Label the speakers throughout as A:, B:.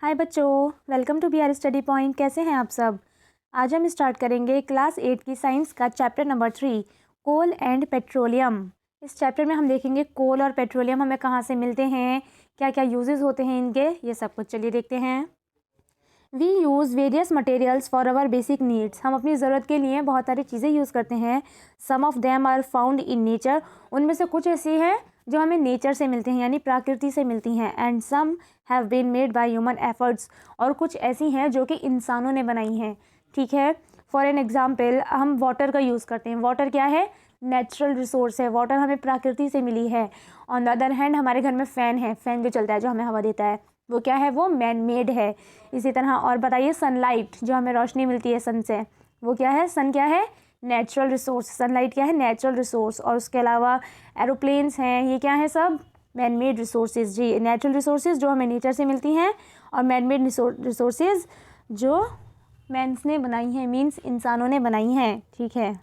A: हाय बच्चों, welcome to BR study point. कैसे हैं आप सब। आज हम स्टार्ट करेंगे क्लास 8 की साइंस का chapter number 3, coal and petroleum. इस चैप्टर में हम देखेंगे कोल और पेट्रोलियम हमें कहाँ से मिलते हैं, क्या क्या यूजेस होते हैं इनके, ये सब कुछ चलिए देखते हैं। We use various materials for our basic needs. हम अपनी ज़रूरत के लिए बहुत सारी चीज़ें यूज़ करते हैं। Some of them are found in nature. उनमें से कुछ ऐसी हैं जो हमें नेचर से मिलती हैं, यानी प्रकृति से मिलती हैं। And some have been made by human efforts. और कुछ ऐसी हैं जो कि इंसानों ने बनाई हैं। ठीक है, फॉर एन एग्जाम्पल हम वाटर का यूज़ करते हैं। वाटर क्या है? नेचुरल रिसोर्स है। वाटर हमें प्रकृति से मिली है। ऑन द अदर हैंड हमारे घर में फ़ैन है, फ़ैन जो चलता है, जो हमें हवा देता है, वो क्या है? वो मैन मेड है। इसी तरह और बताइए, सनलाइट जो हमें रोशनी मिलती है सन से, वो क्या है? सन क्या है? Natural resource. सनलाइट क्या है? Natural resource. और उसके अलावा एरोप्लेन्स हैं, ये क्या है? सब मैन मेड रिसोर्सेज। जी, नेचुरल रिसोर्सेज जो हमें नेचर से मिलती हैं, और मैन मेड रिसोर्सेज जो मैंस ने बनाई हैं, मीन्स इंसानों ने बनाई हैं। ठीक है।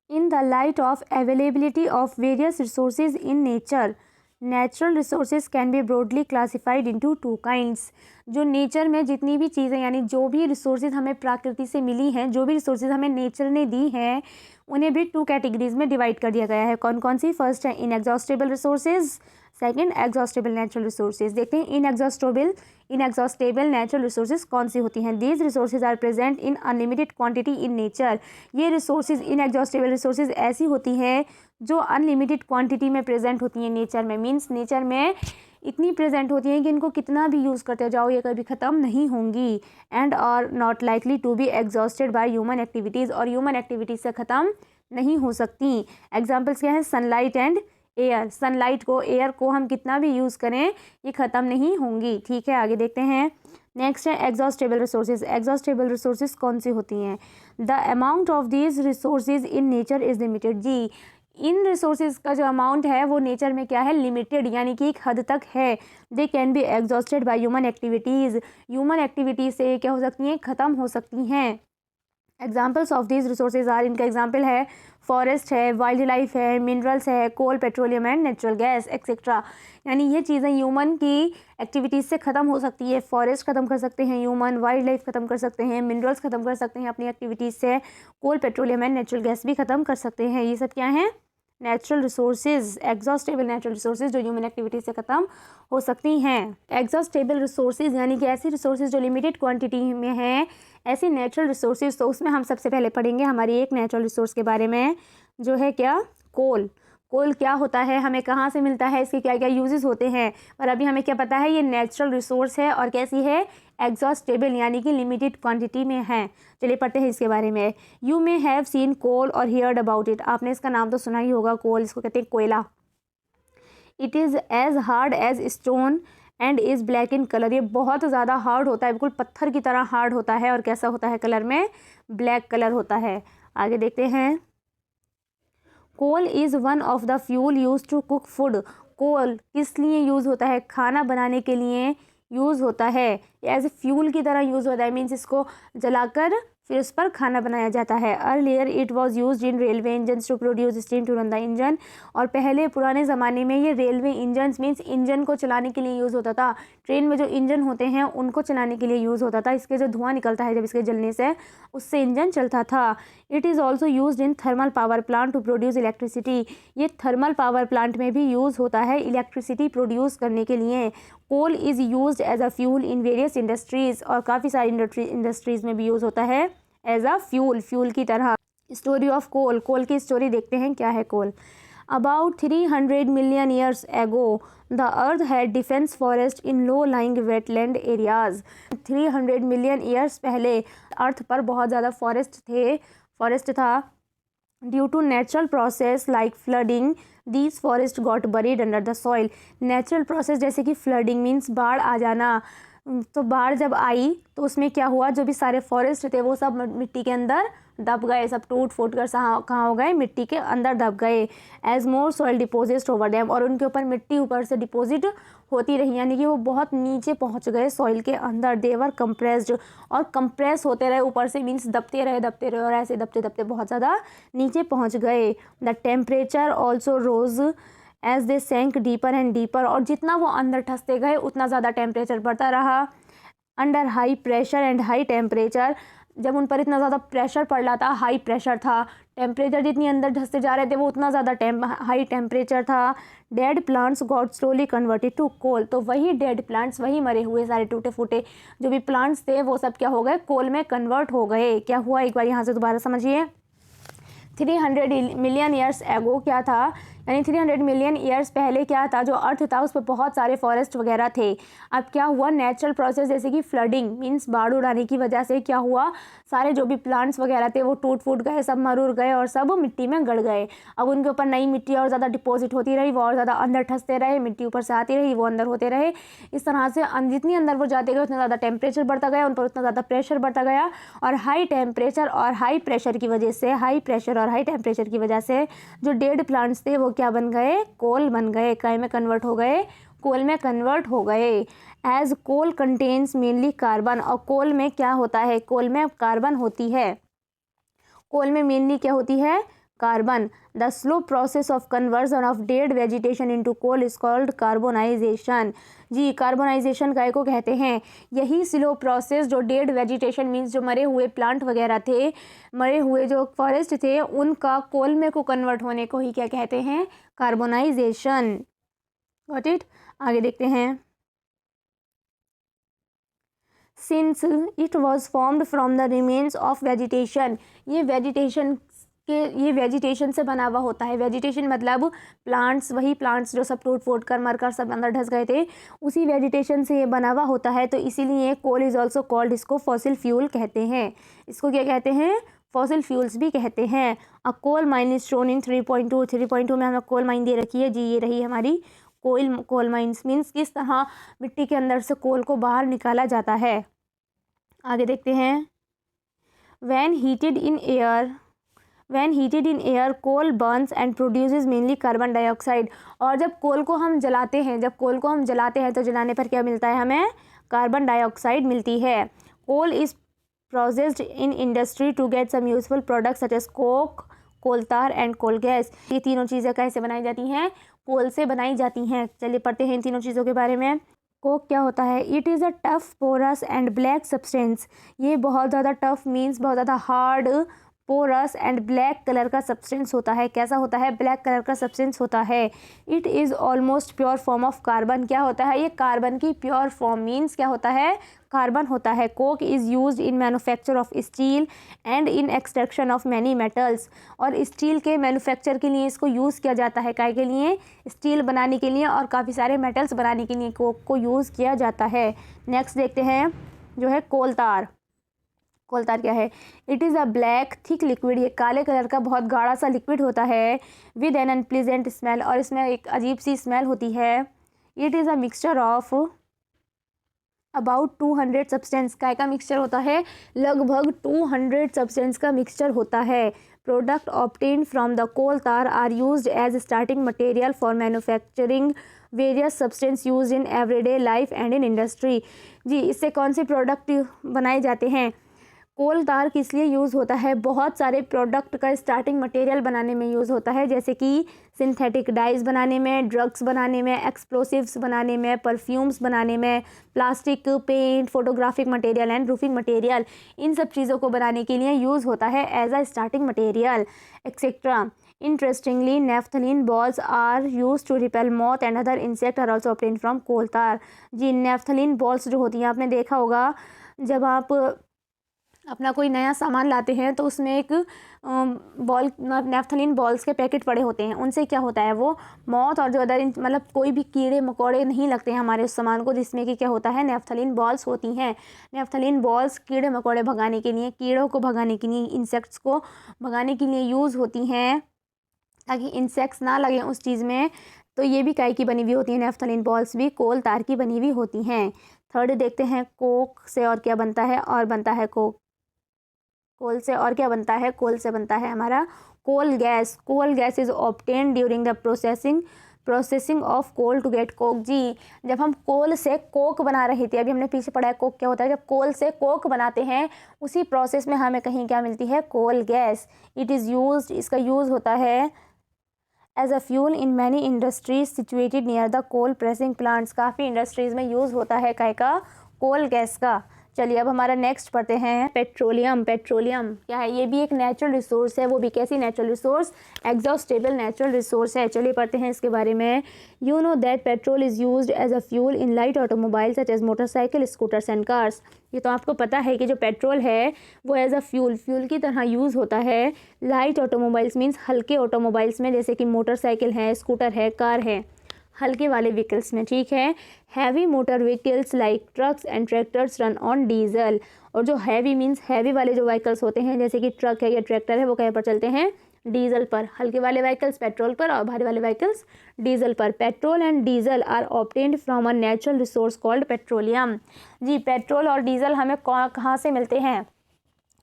A: In the light of availability of various resources in nature, natural resources can be broadly classified into two kinds. जो नेचर में जितनी भी चीज़ें, यानी जो भी रिसोर्सेज हमें प्रकृति से मिली हैं, जो भी रिसोर्सेज हमें नेचर ने दी हैं, उन्हें भी टू कैटेगरीज में डिवाइड कर दिया गया है। कौन कौन सी? फर्स्ट है inexhaustible resources, second exhaustible natural resources. देखते हैं इनएग्जॉस्टेबल नेचुरल रिसोर्सेज कौन सी होती हैं। These resources are present in unlimited quantity in nature. ये रिसोर्सेज, इनएग्जॉस्टेबल रिसोर्सेज ऐसी होती हैं जो अनलिमिटेड क्वांटिटी में प्रेजेंट होती हैं नेचर में। मीन्स नेचर में इतनी प्रेजेंट होती हैं कि इनको कितना भी यूज़ करते जाओ ये कभी ख़त्म नहीं होंगी। And are not likely to be exhausted by human activities. और ह्यूमन एक्टिविटीज़ से ख़त्म नहीं हो सकती। एग्जाम्पल्स क्या है? Sunlight and air. सनलाइट को, एयर को हम कितना भी यूज़ करें ये ख़त्म नहीं होंगी। ठीक है, आगे देखते हैं। नेक्स्ट है एग्जॉस्टेबल रिसोर्सेज। एग्जॉस्टेबल रिसोर्सेज कौन सी होती हैं? The amount of these resources in nature is limited. जी, इन रिसोर्सेज का जो अमाउंट है वो नेचर में क्या है? लिमिटेड, यानी कि एक हद तक है। They can be exhausted by human activities. Human activities से क्या हो सकती हैं? ख़त्म हो सकती हैं। Examples of these resources are, इनका एग्जाम्पल है फॉरेस्ट है, वाइल्ड लाइफ है, मिनरल्स है, coal, petroleum and natural gas etcetera. यानी ये चीज़ें ह्यूमन की एक्टिविटीज़ से ख़त्म हो सकती है। फॉरेस्ट ख़त्म कर सकते हैं ह्यूमन, वाइल्ड लाइफ ख़त्म कर सकते हैं, मिनरल्स ख़त्म कर सकते हैं अपनी एक्टिविटीज़ से, कोल, पेट्रोलियम एंड नेचुरल गैस भी ख़त्म कर सकते हैं। ये सब क्या हैं? Natural resources, exhaustible natural resources जो ह्यूमन एक्टिविटी से ख़त्म हो सकती हैं। एग्जॉस्टेबल रिसोर्सेज यानी कि ऐसी रिसोर्सेज जो लिमिटेड क्वांटिटी में हैं, ऐसी नेचुरल रिसोर्सेज। तो उसमें हम सबसे पहले पढ़ेंगे हमारी एक नेचुरल रिसोर्स के बारे में, जो है क्या? कोल। कोल क्या होता है, हमें कहाँ से मिलता है, इसके क्या क्या यूजेस होते हैं। और अभी हमें क्या पता है, ये नेचुरल रिसोर्स है और कैसी है? एग्जॉस्टेबल, यानी कि लिमिटेड क्वांटिटी में है। चलिए पढ़ते हैं इसके बारे में। यू मे हैव सीन कोल और हियर्ड अबाउट इट। आपने इसका नाम तो सुना ही होगा, कोल। इसको कहते हैं कोयला। It is as hard as stone and is black in colour. ये बहुत ज़्यादा हार्ड होता है, बिल्कुल पत्थर की तरह हार्ड होता है। और कैसा होता है कलर में? ब्लैक कलर होता है। आगे देखते हैं। Coal is one of the fuel use to cook food. Coal किस लिए यूज़ होता है? खाना बनाने के लिए यूज़ होता है। एज ए फ्यूल की तरह यूज़ होता है, मीन्स इसको जलाकर फिर उस पर खाना बनाया जाता है। Earlier it was use in railway engines to produce steam to run the engine. और पहले पुराने ज़माने में ये रेलवे इंजन्स, मीन्स इंजन को चलाने के लिए यूज़ होता था। ट्रेन में जो इंजन होते हैं उनको चलाने के लिए यूज़ होता था। इसके जो धुआं निकलता है जब इसके जलने से, उससे इंजन चलता था। It is also use in thermal power plant to produce electricity. ये थर्मल पावर प्लांट में भी यूज़ होता है इलेक्ट्रिसिटी प्रोड्यूस करने के लिए। Coal is use as a fuel in various industries. और काफ़ी सारी इंडस्ट्रीज़ में भी यूज़ होता है एज अ फ्यूल की तरह। Story of coal. कोल की स्टोरी देखते हैं, क्या है coal. About 300 million years ago the earth had defence forest in low lying wetland areas. 300 million years पहले अर्थ पर बहुत ज़्यादा फॉरेस्ट था। Due to natural process like flooding these forest got buried under the soil. Natural process जैसे कि flooding, means बाढ़ आ जाना। तो बाढ़ जब आई तो उसमें क्या हुआ, जो भी सारे फॉरेस्ट थे वो सब मिट्टी के अंदर दब गए, सब टूट फूट कर कहाँ हो गए? मिट्टी के अंदर दब गए। एज मोर सॉइल डिपोजिट ओवर डैम। और उनके ऊपर मिट्टी ऊपर से डिपोजिट होती रही, यानी कि वो बहुत नीचे पहुँच गए सॉइल के अंदर। देवर कंप्रेस्ड, और कंप्रेस होते रहे ऊपर से, मीन्स दबते रहे और ऐसे दबते दबते बहुत ज़्यादा नीचे पहुँच गए। The temperature also rose as they sank deeper and deeper. और जितना वो अंदर ठसते गए उतना ज़्यादा टेम्परेचर बढ़ता रहा। Under high pressure and high temperature, जब उन पर इतना ज़्यादा प्रेशर पड़ रहा था, हाई प्रेशर था, टेम्परेचर जितनी अंदर धंसते जा रहे थे वो उतना ज़्यादा हाई टेम्परेचर था। Dead plants got slowly converted to coal, तो वही डेड प्लांट्स, वही मरे हुए सारे टूटे फूटे जो भी प्लांट्स थे वो सब क्या हो गए, कोल में कन्वर्ट हो गए। क्या हुआ एक बार यहाँ से दोबारा समझिए। 300 मिलियन ईयर्स एगो क्या था, यानी 300 मिलियन ईयर्स पहले क्या था, जो अर्थ था उस पर बहुत सारे फॉरेस्ट वगैरह थे। अब क्या हुआ, नेचुरल प्रोसेस जैसे कि फ्लडिंग मींस बाढ़ उड़ाने की वजह से क्या हुआ, सारे जो भी प्लांट्स वगैरह थे वो टूट फूट गए, सब मर उड़ गए और सब मिट्टी में गड़ गए। अब उनके ऊपर नई मिट्टी और ज़्यादा डिपॉजिट होती रही, वो और ज़्यादा अंदर ठसते रहे, मिट्टी ऊपर से आती रही, वो अंदर होते रहे। इस तरह से जितनी अंदर वो जाते गए उतना ज़्यादा टेम्परेचर बढ़ता गया, उन पर उतना ज़्यादा प्रेशर बढ़ता गया, और हाई टेम्परेचर और हाई प्रेशर की वजह से, हाई प्रेशर और हाई टेम्परेचर की वजह से जो डेड प्लांट्स थे वो क्या बन गए, कोल बन गए, काय में कन्वर्ट हो गए, कोल में कन्वर्ट हो गए। As coal contains mainly carbon, और कोल में क्या होता है, कोल में कार्बन होती है, कोल में मेनली क्या होती है, carbon. The slow process of conversion of dead vegetation into coal is called carbonisation. जी, कार्बोनाइजेशन काय को कहते हैं, यही स्लो प्रोसेस जो डेड वेजिटेशन मीन्स जो मरे हुए प्लांट वगैरह थे, मरे हुए जो फॉरेस्ट थे उनका कोल में को कन्वर्ट होने को ही क्या कहते हैं, कार्बोनाइजेशन। Got it. आगे देखते हैं। Since it was formed from the remains of vegetation, ये वेजिटेशन से बना हुआ होता है। वेजिटेशन मतलब प्लांट्स, वही प्लांट्स जो सब टूट फूट कर मर कर सब अंदर धस गए थे, उसी वेजिटेशन से ये बना हुआ होता है। तो इसीलिए कोल इज़ ऑल्सो कॉल्ड, इसको फॉसिल फ्यूल कहते हैं। इसको क्या कहते हैं, फॉसिल फ्यूल्स भी कहते हैं। A coal mine is shown in 3.2, 3.2 में हमें कोल माइन दे रखी है जी, ये रही हमारी कोल माइंस। मीन्स किस तरह मिट्टी के अंदर से कोल को बाहर निकाला जाता है। आगे देखते हैं। When heated in air, coal burns and produces mainly carbon dioxide। और जब कोल को हम जलाते हैं, तो जलाने पर क्या मिलता है हमें, कार्बन डाइऑक्साइड मिलती है। Coal is processed in industry to get some useful products such as coke, coal tar and coal gas. ये तीनों चीज़ें कैसे बनाई जाती हैं, कोल से बनाई जाती हैं। चलिए पढ़ते हैं इन तीनों चीज़ों के बारे में। कोक क्या होता है, it is a tough porous and black substance. ये बहुत ज़्यादा टफ मीन्स बहुत ज़्यादा हार्ड, पोरस एंड ब्लैक कलर का सब्सटेंस होता है। कैसा होता है, ब्लैक कलर का सब्सटेंस होता है। It is almost pure form of carbon. क्या होता है, ये कार्बन की प्योर फॉर्म मीन्स क्या होता है, कार्बन होता है। Coke is used in manufacture of steel and in extraction of many metals. और स्टील के मैन्युफैक्चर के लिए इसको यूज़ किया जाता है, काय के लिए, स्टील बनाने के लिए और काफ़ी सारे मेटल्स बनाने के लिए कोक को यूज़ किया जाता है। नेक्स्ट देखते हैं जो है कोल तार। कोल तार क्या है, it is a black thick liquid. ये काले कलर का बहुत गाढ़ा सा लिक्विड होता है। विद एन अनप्लीजेंट स्मेल, और इसमें एक अजीब सी स्मेल होती है। It is a mixture of about 200 substance. काय का मिक्सचर होता है, लगभग 200 सब्सटेंस का मिक्सचर होता है। Product obtained from the coal tar are used as starting material for manufacturing various substance used in everyday life and in industry. जी, इससे कौन से प्रोडक्ट बनाए जाते हैं, कोल तार किस लिए यूज़ होता है, बहुत सारे प्रोडक्ट का स्टार्टिंग मटेरियल बनाने में यूज़ होता है, जैसे कि सिंथेटिक डाइज बनाने में, ड्रग्स बनाने में, एक्सप्लोसिव्स बनाने में, परफ्यूम्स बनाने में, plastic, paint, photographic material and roofing material, इन सब चीज़ों को बनाने के लिए यूज़ होता है as a starting material etcetera. Interestingly, naphthalene balls are used to repel moth and other insect are also obtained from coal tar। जी, naphthalene balls जो होती हैं, आपने देखा होगा जब आप अपना कोई नया सामान लाते हैं तो उसमें एक बॉल, नैफ्थलीन बॉल्स के पैकेट पड़े होते हैं। उनसे क्या होता है, वो मौत और जो अदर मतलब कोई भी कीड़े मकोड़े नहीं लगते हैं हमारे उस सामान को, जिसमें कि क्या होता है, नैफ्थलीन बॉल्स होती हैं। नैफ्थलीन बॉल्स कीड़े मकोड़े भगाने के लिए, कीड़ों को भगाने के लिए, इंसेक्ट्स को भगाने के लिए यूज़ होती हैं, ताकि इंसेक्ट्स ना लगें उस चीज़ में। तो ये भी काय की बनी हुई होती हैं, नैफ्थलीन बॉल्स भी कोल तार की बनी हुई होती हैं। थर्ड देखते हैं, कोक से और क्या बनता है, और बनता है कोल से और क्या बनता है, कोल से बनता है हमारा coal gas. Coal gas is obtained during the processing of coal to get coke. जी, जब हम कोल से कोक बना रहे थे, अभी हमने पीछे पढ़ा है कोक क्या होता है, जब कोल से कोक बनाते हैं उसी प्रोसेस में हमें कहीं क्या मिलती है, coal gas. It is used, इसका यूज़ होता है as a fuel in many industries situated near the coal processing plants. काफ़ी इंडस्ट्रीज़ में यूज़ होता है काय का, कोल गैस का। चलिए अब हमारा नेक्स्ट पढ़ते हैं पेट्रोलियम। पेट्रोलियम क्या है? ये भी एक नेचुरल रिसोर्स है। वो भी कैसी natural resource? Exhaustible natural resource है। चलिए पढ़ते हैं इसके बारे में। You know that petrol is used as a fuel in light automobile such as motorcycle, scooters and cars. ये तो आपको पता है कि जो पेट्रोल है वो एज अ फ्यूल की तरह यूज़ होता है लाइट ऑटोमोबाइल्स मीन्स हल्के ऑटोमोबाइल्स में, जैसे कि मोटरसाइकिल है, स्कूटर है, कार है, हल्के वाले व्हीकल्स में। ठीक है। Heavy motor vehicles like trucks and tractors run on diesel. और जो हैवी मीन्स हैवी वाले जो व्हीकल्स होते हैं जैसे कि ट्रक है या ट्रैक्टर है, वो कहीं पर चलते हैं? डीजल पर। हल्के वाले व्हीकल्स पेट्रोल पर और भारी वाले व्हीकल्स डीजल पर। Petrol and diesel are obtained from a natural resource called petroleum. जी, पेट्रोल और डीजल हमें कहाँ से मिलते हैं?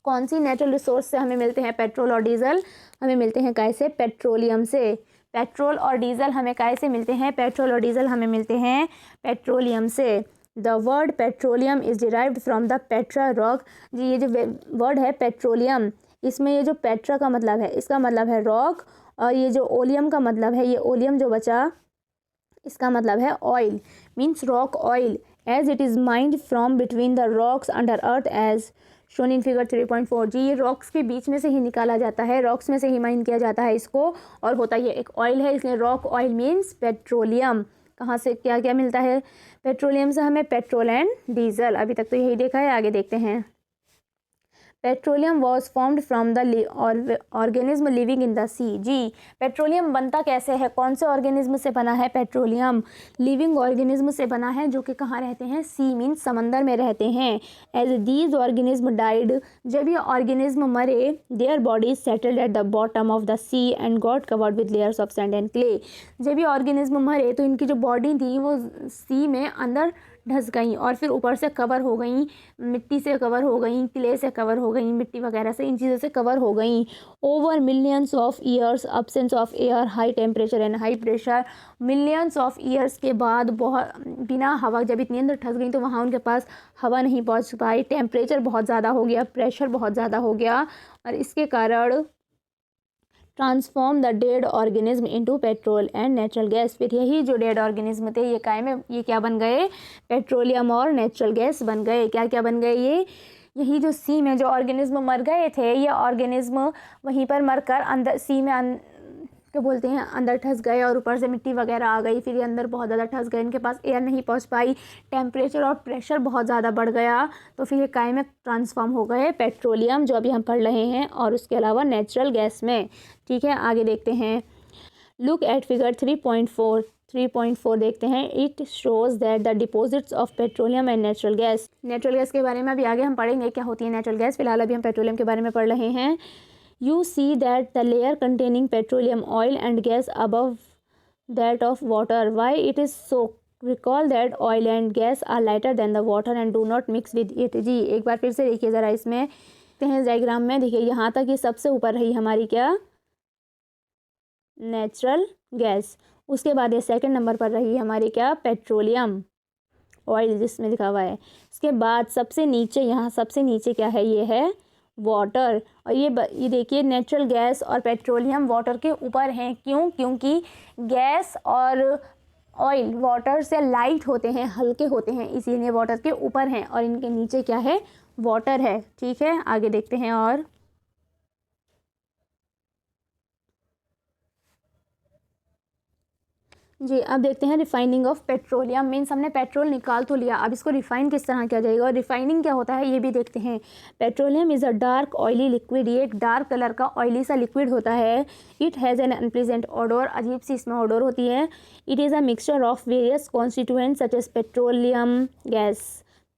A: कौन सी नेचुरल रिसोर्स से हमें मिलते हैं? पेट्रोल और डीजल हमें मिलते हैं कैसे? पेट्रोलियम से। पेट्रोल और डीजल हमें कैसे मिलते हैं? पेट्रोल और डीजल हमें मिलते हैं पेट्रोलियम से। The word petroleum is derived from the petra rock. जी, ये जो वर्ड है पेट्रोलियम, इसमें ये जो पेट्रा का मतलब है, इसका मतलब है रॉक, और ये जो ओलियम का मतलब है, ये ओलियम जो बचा, इसका मतलब है oil, means rock oil, as it is mined from between the rocks under earth as shown in figure 3.4। जी, ये रॉक्स के बीच में से ही निकाला जाता है, रॉक्स में से ही माइन किया जाता है इसको, और होता ये एक ऑयल है, इसलिए रॉक ऑयल मीन्स पेट्रोलियम। कहाँ से क्या क्या मिलता है पेट्रोलियम से? हमें पेट्रोल एंड डीजल। अभी तक तो यही देखा है, आगे देखते हैं। Petroleum was formed from the organism living in the sea. जी, पेट्रोलियम बनता कैसे है? कौन से ऑर्गेनिज्म से बना है पेट्रोलियम? लिविंग ऑर्गेनिज्म से बना है, जो कि कहाँ रहते हैं? सी मीन्स समंदर में रहते हैं। एज दीज ऑर्गेनिज्म डाइड, जब ये ऑर्गेनिज्म मरे, their bodies settled at the bottom of the sea and got covered with layers of sand and clay. जब ये ऑर्गेनिज्म मरे तो इनकी जो बॉडी थी वो सी में अंदर धंस गई और फिर ऊपर से कवर हो गई, मिट्टी से कवर हो गई, क्ले से कवर हो गई, मिट्टी वगैरह से, इन चीज़ों से कवर हो गई। Over millions of years, absence of air, high temperature and high pressure. Millions of years के बाद बहुत बिना हवा, जब इतनी अंदर धंस गई तो वहाँ उनके पास हवा नहीं पहुँच पाई, टेम्परेचर बहुत ज़्यादा हो गया, प्रेशर बहुत ज़्यादा हो गया, और इसके कारण transform the dead organism into petrol and natural gas. फिर यही जो डेड ऑर्गेनिज्म थे ये काय में, ये क्या बन गए? पेट्रोलियम और नेचुरल गैस बन गए। क्या क्या बन गए ये? यही जो सी में जो ऑर्गेनिज्म मर गए थे, ये ऑर्गेनिज्म वहीं पर मरकर अंदर सी में क्या बोलते हैं, अंदर धंस गए, और ऊपर से मिट्टी वगैरह आ गई, फिर ये अंदर बहुत ज़्यादा धंस गए, इनके पास एयर नहीं पहुंच पाई, टेम्परेचर और प्रेशर बहुत ज़्यादा बढ़ गया, तो फिर ये काय में ट्रांसफॉर्म हो गए? पेट्रोलियम, जो अभी हम पढ़ रहे हैं, और उसके अलावा नेचुरल गैस में। ठीक है, आगे देखते हैं। लुक एट फिगर 3.4 देखते हैं। It shows that the deposits of petroleum and natural gas. Natural gas के बारे में अभी आगे हम पढ़ेंगे क्या होती है नेचुरल गैस, फिलहाल अभी हम पेट्रोलियम के बारे में पढ़ रहे हैं। You see that the layer containing petroleum oil and gas above that of water. Why it is so? Recall that oil and gas are lighter than the water and do not mix with it. जी, एक बार फिर से देखिए ज़रा इसमें, diagram में देखिए, यहाँ तक ये सबसे ऊपर रही हमारी क्या? Natural gas. उसके बाद ये सेकंड नंबर पर रही हमारी क्या? पेट्रोलियम ऑयल, जिसमें लिखा हुआ है। इसके बाद सबसे नीचे, यहाँ सबसे नीचे क्या है? ये है वाटर। और ये देखिए, नेचुरल गैस और पेट्रोलियम वाटर के ऊपर हैं। क्यों? क्योंकि गैस और ऑयल वाटर से लाइट होते हैं, हल्के होते हैं, इसीलिए वाटर के ऊपर हैं, और इनके नीचे क्या है? वाटर है। ठीक है, आगे देखते हैं। और जी, अब देखते हैं रिफाइनिंग ऑफ पेट्रोलियम। मीन्स हमने पेट्रोल निकाल तो लिया, अब इसको रिफाइन किस तरह किया जाएगा, और रिफाइनिंग क्या होता है ये भी देखते हैं। Petroleum is a dark oily liquid. ये एक डार्क कलर का ऑयली सा लिक्विड होता है। It has an unpleasant odour, अजीब सी इसमें ऑडोर होती है। It is a mixture of various constituent such as petroleum gas,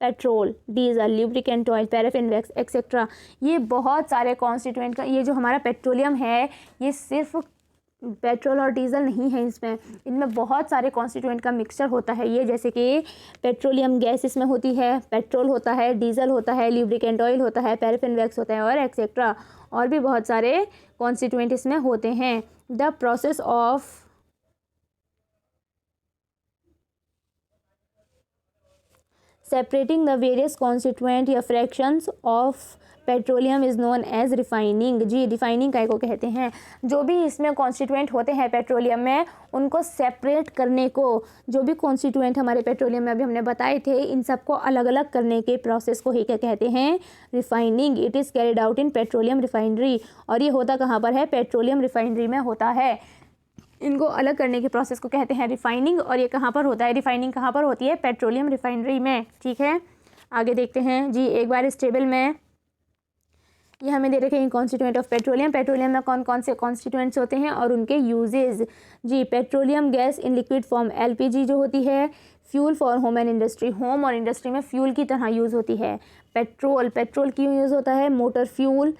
A: petrol, diesel, lubricant oil, paraffin wax etcetera. ये बहुत सारे कॉन्स्टिट्यूएंट का, ये जो हमारा पेट्रोलियम है, ये सिर्फ पेट्रोल और डीजल नहीं है, इसमें इनमें बहुत सारे कॉन्स्टिट्यूएंट का मिक्सचर होता है। ये जैसे कि पेट्रोलियम गैस इसमें होती है, पेट्रोल होता है, डीजल होता है, ल्यूब्रिकेंट ऑयल होता है, पैराफिन वैक्स होता है, और एक्सेट्रा, और भी बहुत सारे कॉन्स्टिट्यूएंट इसमें होते हैं। The process of separating the various constituent या fractions of petroleum is known as refining. जी, रिफाइनिंग काय को कहते हैं, जो भी इसमें कॉन्स्टिट्यूएंट होते हैं पेट्रोलियम में उनको सेपरेट करने को, जो भी कॉन्स्टिट्यूएंट हमारे पेट्रोलियम में अभी हमने बताए थे, इन सबको अलग अलग करने के प्रोसेस को ही क्या कहते हैं, refining. It is carried out in petroleum refinery. और ये होता कहाँ पर है, पेट्रोलियम रिफाइनरी में होता है। इनको अलग करने के प्रोसेस को कहते हैं रिफाइनिंग। और ये कहाँ पर होता है, रिफाइनिंग कहाँ पर होती है, पेट्रोलियम रिफाइनरी में। ठीक है, आगे देखते हैं जी। एक बार इस टेबल में ये हमें दे रखे हैं कॉन्स्टिट्यूएंट ऑफ पेट्रोलियम। पेट्रोलियम में कौन कौन से कॉन्स्टिट्यूएंट्स होते हैं और उनके यूजेज। जी, petroleum gas in liquid form LPG जो होती है, fuel for home and industry, home और इंडस्ट्री में फ्यूल की तरह यूज़ होती है। पेट्रोल, पेट्रोल क्यों यूज़ होता है, मोटर फ्यूल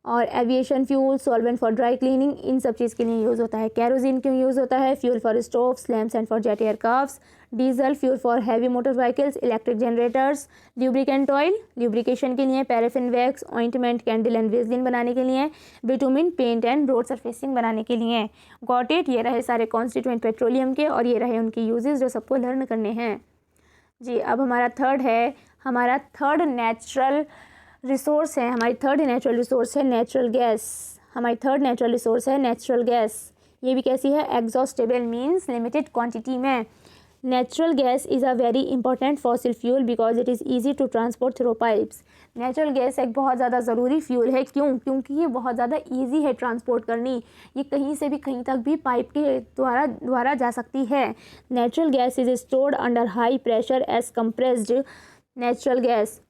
A: और aviation fuel, solvent for dry cleaning, इन सब चीज़ के लिए यूज़ होता है। कैरोसिन क्यों यूज़ होता है, fuel for stoves, lamps and for jet aircrafts. Diesel, fuel for heavy motor vehicles, electric generators. Lubricant oil, lubrication के लिए। Paraffin wax, ointment, candle and vaseline बनाने के लिए। Bitumen, paint and road surfacing बनाने के लिए। Got it. ये रहे सारे कॉन्स्टिट्यूएंट पेट्रोलियम के और ये रहे उनके यूजेस जो सबको लर्न करने हैं। जी, अब हमारा थर्ड नेचुरल रिसोर्स है, हमारी थर्ड नेचुरल रिसोर्स है नेचुरल गैस। हमारी थर्ड नेचुरल रिसोर्स है नेचुरल गैस। ये भी कैसी है, एग्जॉस्टेबल, मीन्स लिमिटेड क्वांटिटी में। Natural gas is a very important fossil fuel because it is easy to transport through pipes. Natural gas एक बहुत ज़्यादा ज़रूरी फ्यूल है। क्यों, क्योंकि ये बहुत ज़्यादा ईजी है ट्रांसपोर्ट करनी। ये कहीं से भी कहीं तक भी पाइप के द्वारा जा सकती है। Natural gas is stored under high pressure as compressed natural gas.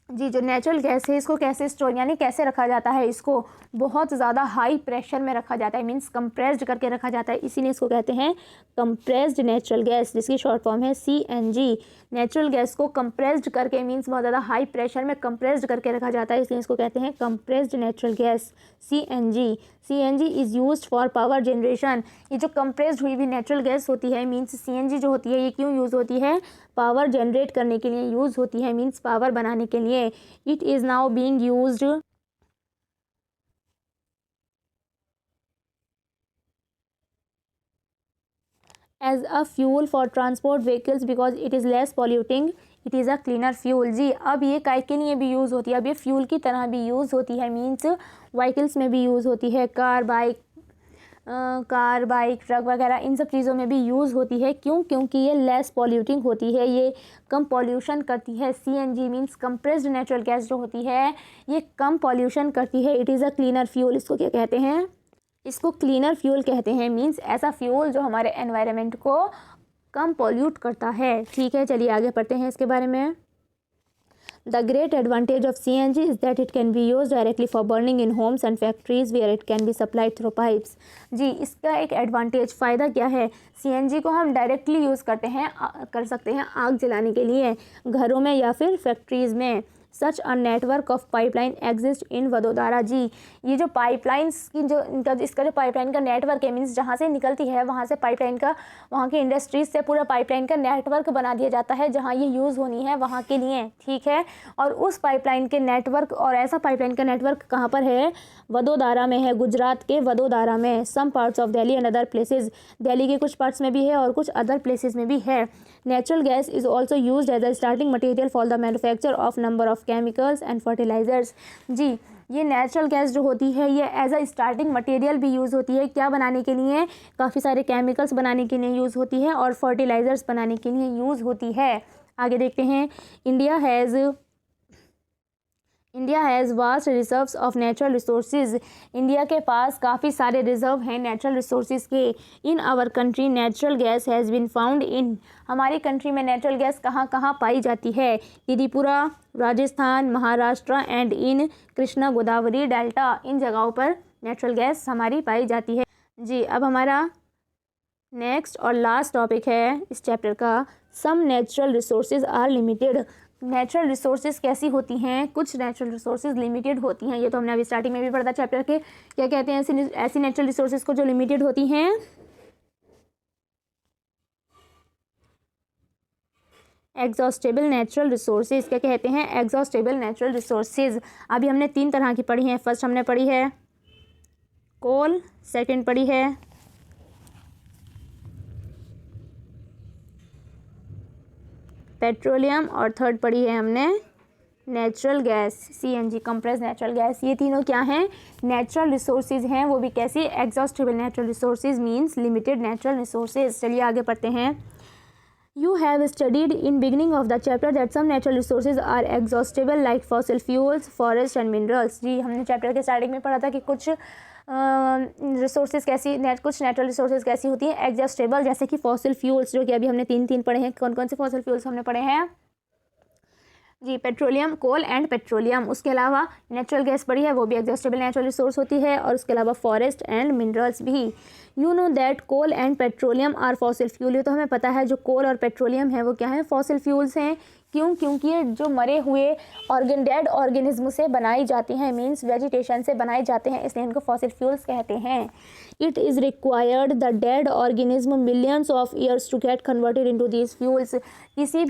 A: जी, जो नेचुरल गैस है इसको कैसे स्टोर यानी कैसे रखा जाता है, इसको बहुत ज़्यादा हाई प्रेशर में रखा जाता है, मीन्स कंप्रेस्ड करके रखा जाता है, इसीलिए इसको कहते हैं कंप्रेस्ड नेचुरल गैस, जिसकी शॉर्ट फॉर्म है सीएनजी। नेचुरल गैस को कंप्रेस्ड करके, मीन्स बहुत ज़्यादा हाई प्रेशर में कंप्रेस्ड करके रखा जाता है, इसलिए इसको कहते हैं compressed natural gas, CNG. CNG is used for power generation. ये जो कंप्रेस्ड हुई हुई नेचुरल गैस होती है, मीन्स सीएनजी जो होती है, ये क्यों यूज़ होती है, पावर जनरेट करने के लिए यूज़ होती है, मीन्स पावर बनाने के लिए। It is now being used as a fuel for transport vehicles because it is less polluting, it is a cleaner fuel. जी, अब ये काय के लिए भी यूज़ होती है, अब ये फ्यूल की तरह भी यूज़ होती है, मीन्स व्हीकल्स में भी यूज़ होती है, कार, बाइक, ट्रक वगैरह इन सब चीज़ों में भी यूज़ होती है। क्यों, क्योंकि ये लेस पॉल्यूटिंग होती है, ये कम पॉल्यूशन करती है। CNG means compressed natural gas जो होती है ये कम पॉल्यूशन करती है। It is a cleaner fuel, इसको क्या कहते हैं, इसको क्लीनर फ्यूल कहते हैं, मीन्स ऐसा फ्यूल जो हमारे एनवायरनमेंट को कम पॉल्यूट करता है। ठीक है, चलिए आगे पढ़ते हैं इसके बारे में। The great advantage of CNG is that it can be used directly for burning in homes and factories where it can be supplied through pipes. जी, इसका एक एडवांटेज फ़ायदा क्या है, सीएनजी को हम डायरेक्टली यूज़ कर सकते हैं आग जलाने के लिए घरों में या फिर फैक्ट्रीज़ में। Such a network of pipeline exist in Vadodara. जी, ये जो पाइपलाइंस की इसका जो पाइपलाइन का नेटवर्क है, मीन्स जहाँ से निकलती है वहाँ से पाइपलाइन का, वहाँ की इंडस्ट्रीज से पूरा पाइपलाइन का नेटवर्क बना दिया जाता है जहाँ ये यूज़ होनी है वहाँ के लिए। ठीक है, और उस पाइपलाइन के नेटवर्क, और ऐसा पाइपलाइन का नेटवर्क कहाँ पर है, वडोदरा में है, गुजरात के वडोदरा में। Some parts of Delhi and other places, Delhi के कुछ पार्ट्स में भी है और कुछ अदर प्लेसेस में भी है। Natural gas is also used as a starting material for the manufacture of number of chemicals and fertilisers. जी, ये नेचुरल गैस जो होती है ये एज अ स्टार्टिंग मटेरियल भी यूज़ होती है, क्या बनाने के लिए, काफ़ी सारे केमिकल्स बनाने के लिए यूज़ होती है और फर्टिलाइजर्स बनाने के लिए यूज़ होती है। आगे देखते हैं। India has vast reserves of natural resources. India के पास काफ़ी सारे रिजर्व हैं नेचुरल रिसोर्सेज के। In our country natural gas has been found in, हमारी कंट्री में नेचुरल गैस कहाँ कहाँ पाई जाती है, Tripura, Rajasthan, Maharashtra and in Krishna Godavari delta, इन जगहों पर नेचुरल गैस हमारी पाई जाती है। जी, अब हमारा नेक्स्ट और लास्ट टॉपिक है इस चैप्टर का, some natural resources are limited. Natural resources कैसी होती हैं, कुछ नेचुरल रिसोर्सेज लिमिटेड होती हैं, ये तो हमने अभी स्टार्टिंग में भी पढ़ा चैप्टर के। क्या कहते हैं ऐसी नेचुरल रिसोर्सेज को जो लिमिटेड होती हैं, एग्जॉस्टेबल नेचुरल रिसोर्सेज। क्या कहते हैं, एग्जॉस्टेबल नेचुरल रिसोर्सेज। अभी हमने 3 तरह की पढ़ी हैं। फर्स्ट हमने पढ़ी है कोल, सेकंड पढ़ी है पेट्रोलियम और थर्ड पढ़ी है हमने natural gas, CNG compressed natural gas, ये तीनों क्या हैं? नेचुरल रिसोर्सेज हैं, वो भी कैसी? Exhaustible natural resources means limited natural resources. चलिए आगे पढ़ते हैं। You have studied in beginning of the chapter that some natural resources are exhaustible like fossil fuels, forests and minerals। जी हमने चैप्टर के स्टार्टिंग में पढ़ा था कि कुछ रिसोर्सेज कुछ नेचुरल रिसोर्सेज कैसी होती हैं? एग्जॉस्टेबल, जैसे कि फॉसिल फ्यूल्स, जो कि अभी हमने तीन पढ़े हैं। कौन कौन से फॉसिल फ्यूल्स हमने पढ़े हैं? जी पेट्रोलियम, कोल एंड पेट्रोलियम। उसके अलावा नेचुरल गैस पड़ी है, वो भी एग्जॉस्टेबल नेचुरल रिसोर्स होती है। और उसके अलावा फॉरेस्ट एंड मिनरल्स भी। You know that coal and petroleum are fossil fuel, ये तो हमें पता है जो कोल और पेट्रोलियम है वो क्या है? फॉसिल फ्यूल्स हैं। क्यों? क्योंकि ये जो मरे हुए डेड ऑर्गेनिज्म से बनाई जाती हैं, मीन्स वेजिटेशन से बनाए जाते हैं, इसलिए इनको फॉसिल फ्यूल्स कहते हैं। It is required the dead organism millions of years to get converted into these fuels. किसी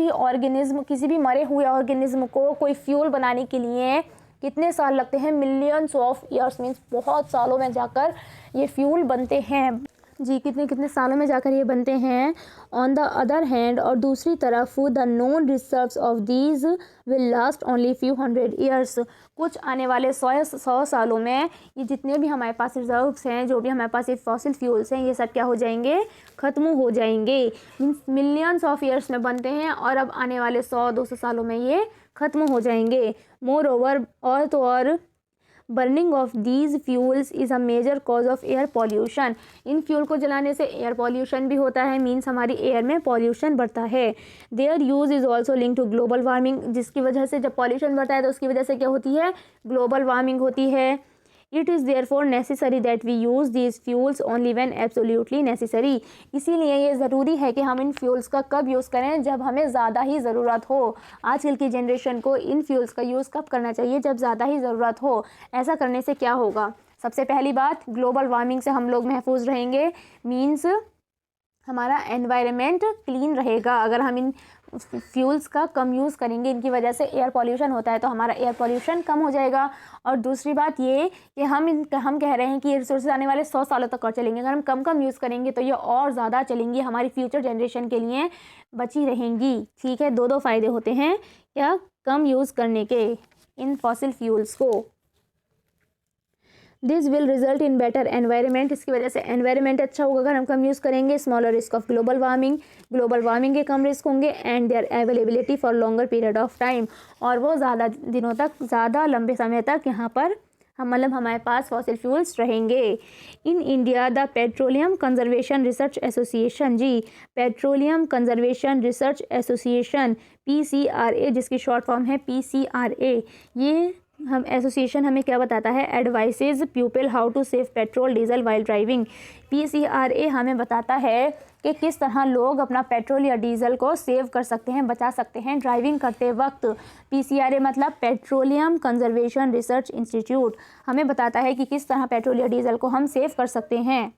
A: भी मरे हुए ऑर्गेनिज्म को कोई फ्यूल बनाने के लिए कितने साल लगते हैं? मिलियंस ऑफ ईयर्स, मीन्स बहुत सालों में जाकर ये फ्यूल बनते हैं। जी कितने सालों में जाकर ये बनते हैं। ऑन द अदर हैंड, और दूसरी तरफ the known reserves of these will last only few 100 years. कुछ आने वाले 100 सालों में ये जितने भी हमारे पास रिजर्व्स हैं, जो भी हमारे पास ये फॉसिल फ्यूल्स हैं, ये सब क्या हो जाएंगे? ख़त्म हो जाएंगे। मिलियंस ऑफ ईयर्स में बनते हैं और अब आने वाले 100-200 सालों में ये ख़त्म हो जाएंगे। मोर ओवर, और burning of these fuels is a major cause of air pollution. इन फ्यूल को जलाने से एयर पॉल्यूशन भी होता है, मीन्स हमारी एयर में पॉल्यूशन बढ़ता है। Their use is also link to global warming, जिसकी वजह से जब पॉल्यूशन बढ़ता है तो उसकी वजह से क्या होती है? ग्लोबल वार्मिंग होती है। It is therefore necessary that we use these fuels only when absolutely necessary. इसीलिए ये ज़रूरी है कि हम इन फ्यूल्स का कब यूज़ करें? जब हमें ज़्यादा ही ज़रूरत हो। आजकल की जनरेशन को इन फ्यूल्स का यूज़ कब करना चाहिए? जब ज़्यादा ही ज़रूरत हो। ऐसा करने से क्या होगा? सबसे पहली बात, ग्लोबल वार्मिंग से हम लोग महफूज रहेंगे, मीन्स हमारा एनवायरनमेंट क्लीन रहेगा। अगर हम इन फ्यूल्स का कम यूज़ करेंगे, इनकी वजह से एयर पॉल्यूशन होता है, तो हमारा एयर पॉल्यूशन कम हो जाएगा। और दूसरी बात ये कि हम कह रहे हैं कि ये रिसोर्सेज आने वाले 100 सालों तक और चलेंगे। अगर हम कम यूज़ करेंगे तो ये और ज़्यादा चलेंगी, हमारी फ्यूचर जनरेशन के लिए बची रहेंगी। ठीक है, दो फ़ायदे होते हैं क्या? कम यूज़ करने के इन फॉसिल फ्यूल्स को। This will result in better environment, इसकी वजह से एनवायरनमेंट अच्छा होगा अगर हम कम यूज़ करेंगे। Smaller risk of global warming के कम रिस्क होंगे। And their availability for longer period of time, और वो ज़्यादा दिनों तक, ज़्यादा लंबे समय तक यहाँ पर हमारे पास फॉसिल फ्यूल्स रहेंगे। In India the petroleum conservation research association, जी petroleum conservation research association PCRA, जिसकी शॉर्ट फॉर्म है PCRA, ये हम एसोसिएशन हमें क्या बताता है? Advises people how to save petrol diesel while driving. PCRA हमें बताता है कि किस तरह लोग अपना पेट्रोल या डीजल को सेव कर सकते हैं, बचा सकते हैं ड्राइविंग करते वक्त। PCRA मतलब पेट्रोलियम कंजर्वेशन रिसर्च इंस्टीट्यूट हमें बताता है कि किस तरह पेट्रोल या डीजल को हम सेव कर सकते हैं,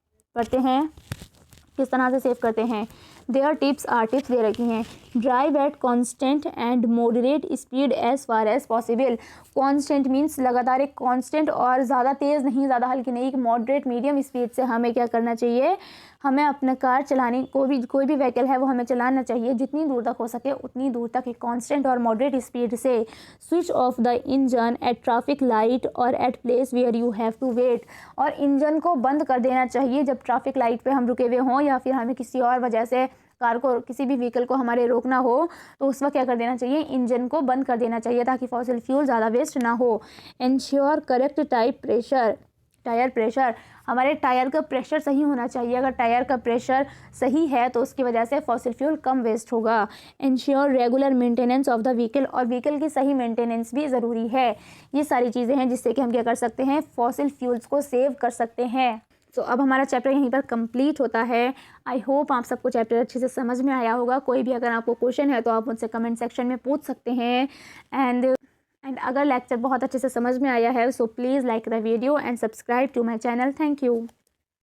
A: किस तरह से सेव करते हैं। देयर टिप्स दे रखी हैं। Drive at constant and moderate speed as far as possible. Constant means लगातार, एक कांस्टेंट और ज़्यादा तेज़ नहीं, ज़्यादा हल्की नहीं, एक मॉडरेट मीडियम स्पीड से हमें क्या करना चाहिए? हमें अपना कार चलाने, कोई भी व्हीकल है वो हमें चलाना चाहिए जितनी दूर तक हो सके उतनी दूर तक, एक कांस्टेंट और मॉडरेट स्पीड से। Switch off the engine at traffic light और at place where you have to wait, और इंजन को बंद कर देना चाहिए जब ट्रैफिक लाइट पे हम रुके हुए हों, या फिर हमें किसी और वजह से कार को, किसी भी व्हीकल को हमारे रोकना हो, तो उस वक्त क्या कर देना चाहिए? इंजन को बंद कर देना चाहिए ताकि फॉसिल फ्यूल ज़्यादा वेस्ट ना हो। एंश्योर करेक्ट टायर प्रेशर, हमारे टायर का प्रेशर सही होना चाहिए। अगर टायर का प्रेशर सही है तो उसकी वजह से फॉसिल फ्यूल कम वेस्ट होगा। Ensure regular maintenance of the vehicle, और व्हीकल की सही मेंटेनेंस भी ज़रूरी है। ये सारी चीज़ें हैं जिससे कि हम क्या कर सकते हैं? फॉसिल फ्यूल्स को सेव कर सकते हैं। तो अब हमारा चैप्टर यहीं पर कंप्लीट होता है। आई होप आप सबको चैप्टर अच्छे से समझ में आया होगा। कोई भी अगर आपको क्वेश्चन है तो आप मुझसे कमेंट सेक्शन में पूछ सकते हैं। एंड अगर लेक्चर बहुत अच्छे से समझ में आया है so please like the video and subscribe to my channel. Thank you.